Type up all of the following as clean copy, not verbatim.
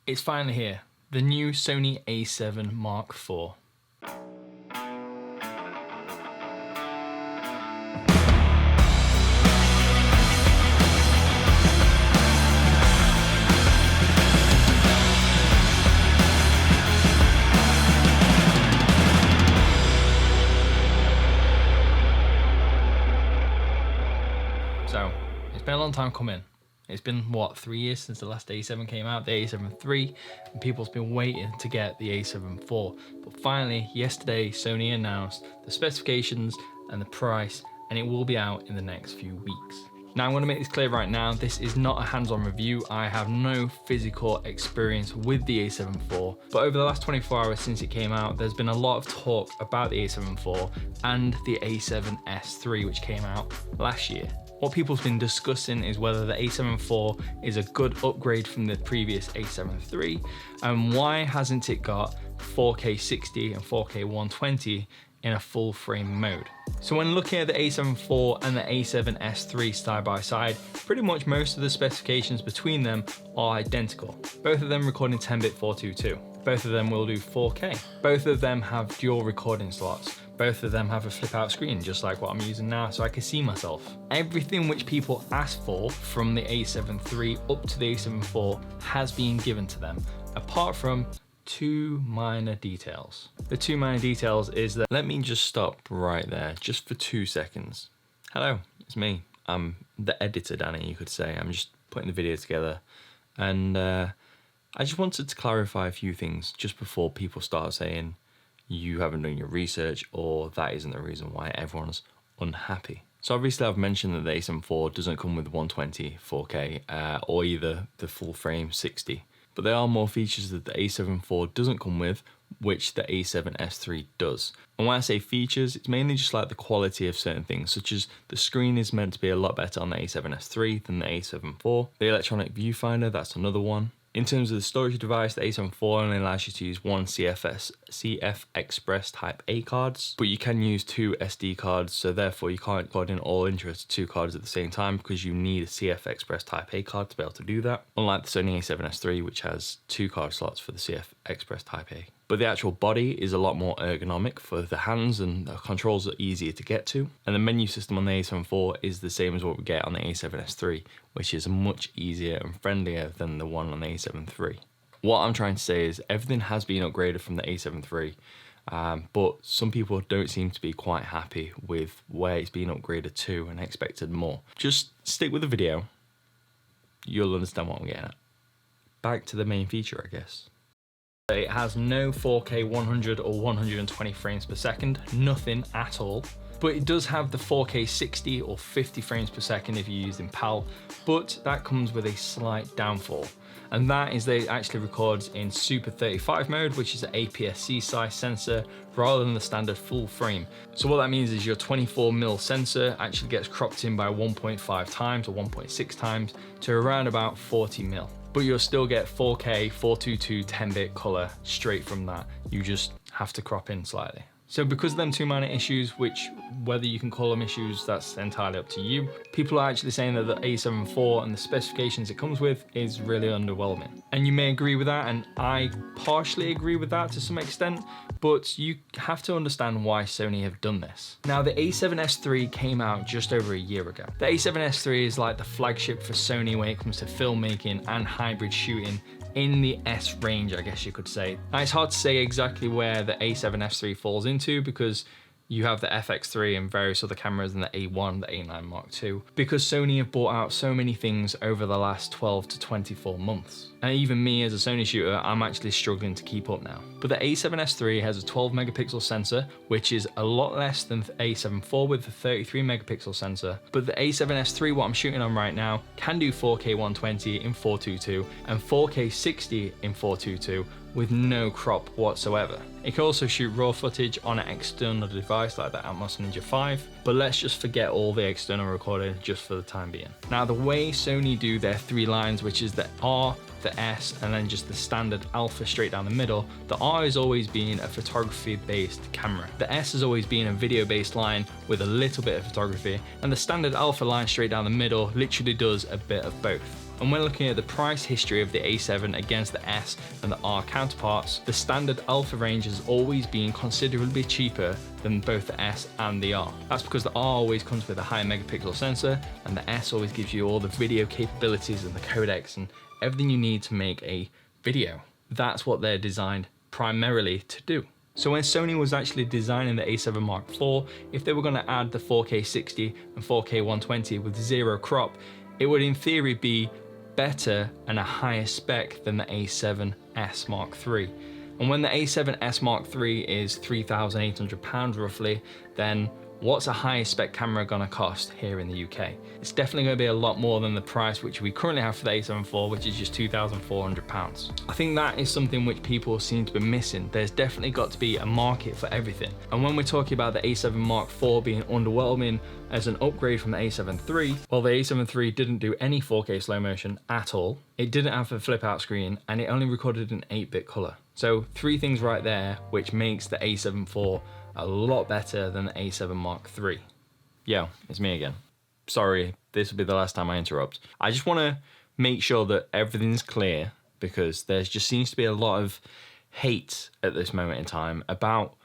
It's finally here, the new Sony A7 Mark IV. So, it's been a long time coming. It's been, what, 3 years since the last A7 came out, the A7 III, and people's been waiting to get the A7 IV. But finally, yesterday, Sony announced the specifications and the price, and it will be out in the next few weeks. Now, I'm going to make this clear right now, this is not a hands-on review. I have no physical experience with the A7 IV, but over the last 24 hours since it came out, there's been a lot of talk about the A7 IV and the A7S III, which came out last year. What people's been discussing is whether the A7 IV is a good upgrade from the previous A7 III, and why hasn't it got 4K 60 and 4K 120 in a full frame mode. So when looking at the A7 IV and the A7S III side by side, pretty much most of the specifications between them are identical. Both of them recording 10-bit 422. Both of them will do 4K. Both of them have dual recording slots. Both of them have a flip out screen, just like what I'm using now, so I can see myself. Everything which people asked for from the A7 III up to the A7 IV has been given to them, apart from two minor details. The two minor details is that, let me just stop right there, just for 2 seconds. Hello, it's me. I'm the editor, Danny, you could say. I'm just putting the video together. And I just wanted to clarify a few things just before people start saying you haven't done your research or that isn't the reason why everyone's unhappy. So obviously I've mentioned that the A7 IV doesn't come with 120 4K or either the full frame 60. But there are more features that the A7 IV doesn't come with, which the A7S III does. And when I say features, it's mainly just like the quality of certain things, such as the screen is meant to be a lot better on the A7S III than the A7 IV. The electronic viewfinder, that's another one. In terms of the storage device, the A7 IV only allows you to use one CF Express Type A cards, but you can use 2 SD cards, so therefore you can't plug in all into 2 cards at the same time because you need a CF Express Type A card to be able to do that, unlike the Sony A7S III, which has 2 card slots for the CF Express Type A. But the actual body is a lot more ergonomic for the hands and the controls are easier to get to. And the menu system on the A7 IV is the same as what we get on the A7S III, which is much easier and friendlier than the one on the A7 III. What I'm trying to say is everything has been upgraded from the A7 III, but some people don't seem to be quite happy with where it's been upgraded to and expected more. Just stick with the video, you'll understand what I'm getting at. Back to the main feature, I guess. It has no 4K 100 or 120 frames per second, nothing at all. But it does have the 4K 60 or 50 frames per second if you use in PAL, but that comes with a slight downfall. And that is that it actually records in Super 35 mode, which is an APS-C size sensor, rather than the standard full frame. So what that means is your 24mm sensor actually gets cropped in by 1.5 times or 1.6 times to around about 40mm. But you'll still get 4K 422 10-bit color straight from that. You just have to crop in slightly. So because of them two minor issues, which whether you can call them issues, that's entirely up to you, people are actually saying that the A7 IV and the specifications it comes with is really underwhelming. And you may agree with that, and I partially agree with that to some extent, but you have to understand why Sony have done this. Now, the A7S III came out just over a year ago. The A7S III is like the flagship for Sony when it comes to filmmaking and hybrid shooting in the S range, I guess you could say. Now, it's hard to say exactly where the A7S III falls into because you have the FX3 and various other cameras and the A1, the A9 Mark II, because Sony have brought out so many things over the last 12 to 24 months. And even me as a Sony shooter, I'm actually struggling to keep up now. But the A7S III has a 12 megapixel sensor, which is a lot less than the A7 IV with the 33 megapixel sensor. But the A7S III, what I'm shooting on right now, can do 4K 120 in 422 and 4K 60 in 422 with no crop whatsoever. It can also shoot raw footage on an external device like the Atmos Ninja 5, but let's just forget all the external recording just for the time being. Now, the way Sony do their 3 lines, which is the R, the S, and then just the standard alpha straight down the middle, the R has always been a photography-based camera. The S has always been a video-based line with a little bit of photography, and the standard alpha line straight down the middle literally does a bit of both. And when looking at the price history of the A7 against the S and the R counterparts, the standard alpha range has always been considerably cheaper than both the S and the R. That's because the R always comes with a higher megapixel sensor, and the S always gives you all the video capabilities and the codecs and everything you need to make a video. That's what they're designed primarily to do. So when Sony was actually designing the A7 Mark IV, if they were going to add the 4K 60 and 4K 120 with zero crop, it would in theory be better and a higher spec than the A7S Mark III. And when the A7S Mark III is £3,800 roughly, then what's a higher spec camera gonna cost here in the UK? It's definitely gonna be a lot more than the price which we currently have for the A7 IV, which is just £2,400. I think that is something which people seem to be missing. There's definitely got to be a market for everything. And when we're talking about the A7 Mark IV being underwhelming as an upgrade from the A7 III, well, the A7 III didn't do any 4K slow motion at all. It didn't have a flip out screen, and it only recorded in 8-bit color. So 3 things right there, which makes the A7 IV a lot better than the A7 Mark III. Yo, it's me again. Sorry, this will be the last time I interrupt. I just want to make sure that everything's clear, because there just seems to be a lot of hate at this moment in time about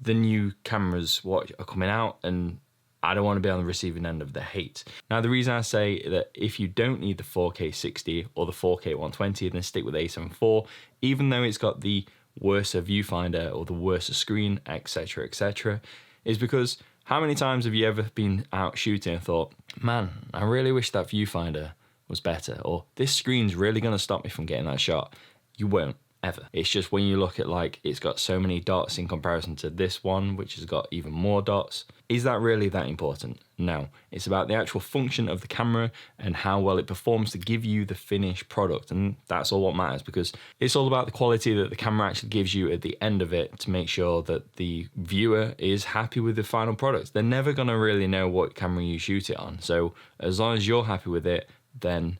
the new cameras, what are coming out, and I don't want to be on the receiving end of the hate. Now, the reason I say that if you don't need the 4K 60 or the 4K 120, then stick with the A7 IV, even though it's got the worse viewfinder or the worse screen, etc, etc, is because how many times have you ever been out shooting and thought, man, I really wish that viewfinder was better, or this screen's really going to stop me from getting that shot? You won't, ever. It's just when you look at, like, it's got so many dots in comparison to this one, which has got even more dots. Is that really that important? No. It's about the actual function of the camera and how well it performs to give you the finished product, and that's all what matters, because it's all about the quality that the camera actually gives you at the end of it to make sure that the viewer is happy with the final product. They're never going to really know what camera you shoot it on, so as long as you're happy with it, then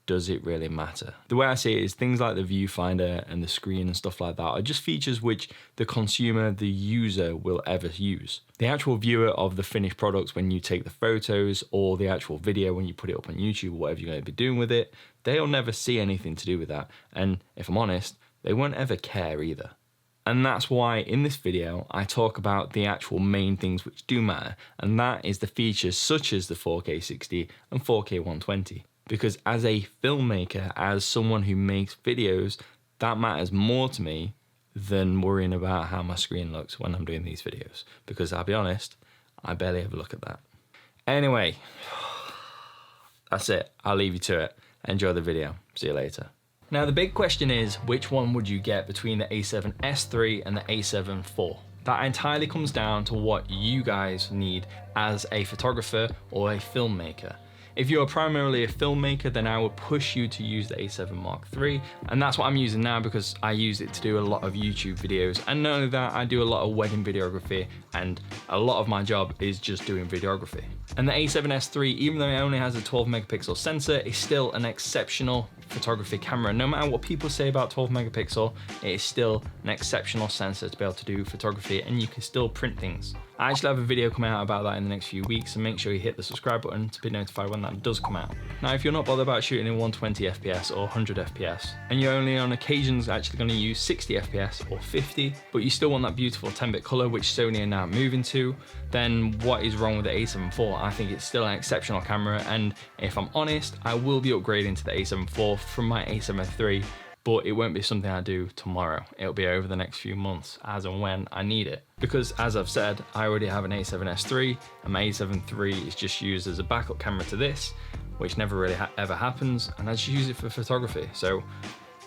does it really matter? The way I see it is things like the viewfinder and the screen and stuff like that are just features which the consumer, the user, will ever use. The actual viewer of the finished products, when you take the photos, or the actual video when you put it up on YouTube, or whatever you're going to be doing with it, they'll never see anything to do with that. And if I'm honest, they won't ever care either. And that's why in this video, I talk about the actual main things which do matter, and that is the features such as the 4K 60 and 4K 120. Because as a filmmaker, as someone who makes videos, that matters more to me than worrying about how my screen looks when I'm doing these videos. Because I'll be honest, I barely ever look at that. Anyway, that's it. I'll leave you to it. Enjoy the video. See you later. Now, the big question is, which one would you get between the A7S III and the A7 IV? That entirely comes down to what you guys need as a photographer or a filmmaker. If you're primarily a filmmaker, then I would push you to use the A7 Mark III, and that's what I'm using now because I use it to do a lot of YouTube videos. And not only that, I do a lot of wedding videography, and a lot of my job is just doing videography. And the A7S III, even though it only has a 12 megapixel sensor, is still an exceptional photography camera. No matter what people say about 12 megapixel, it is still an exceptional sensor to be able to do photography, and you can still print things. I actually have a video coming out about that in the next few weeks, so make sure you hit the subscribe button to be notified when that does come out. Now, if you're not bothered about shooting in 120 FPS or 100 FPS, and you're only on occasions actually going to use 60 FPS or 50, but you still want that beautiful 10-bit color, which Sony are now moving to, then what is wrong with the A7 IV? I think it's still an exceptional camera, and if I'm honest, I will be upgrading to the A7 IV from my A7 III, but it won't be something I do tomorrow. It'll be over the next few months, as and when I need it. Because as I've said, I already have an A7S III, and my A7 III is just used as a backup camera to this, which never really ever happens, and I just use it for photography. So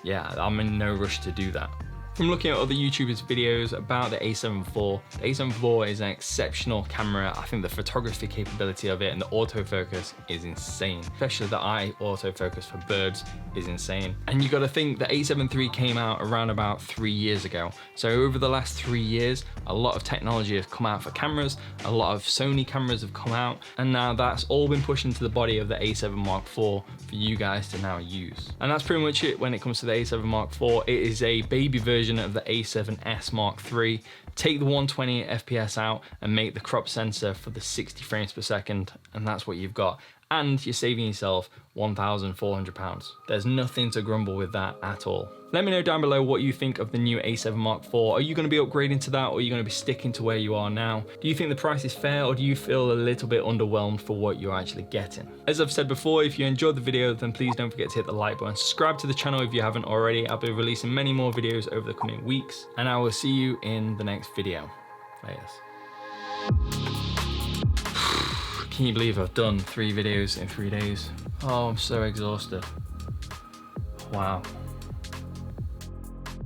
yeah, I'm in no rush to do that. From looking at other YouTubers' videos about the A7 IV, the A7 IV is an exceptional camera. I think the photography capability of it and the autofocus is insane. Especially the eye autofocus for birds is insane. And you gotta think the A7 III came out around about 3 years ago. So over the last 3 years, a lot of technology has come out for cameras, a lot of Sony cameras have come out, and now that's all been pushed into the body of the A7 Mark IV for you guys to now use. And that's pretty much it when it comes to the A7 Mark IV. It is a baby version of the A7S Mark III. Take the 120 FPS out and make the crop sensor for the 60 frames per second, and that's what you've got. and you're saving yourself £1,400. There's nothing to grumble with that at all. Let me know down below what you think of the new A7 Mark IV. Are you going to be upgrading to that, or are you going to be sticking to where you are now? Do you think the price is fair, or do you feel a little bit underwhelmed for what you're actually getting? As I've said before, if you enjoyed the video, then please don't forget to hit the like button. Subscribe to the channel if you haven't already. I'll be releasing many more videos over the coming weeks, and I will see you in the next video. Laters. Can you believe I've done 3 videos in 3 days? Oh, I'm so exhausted. Wow.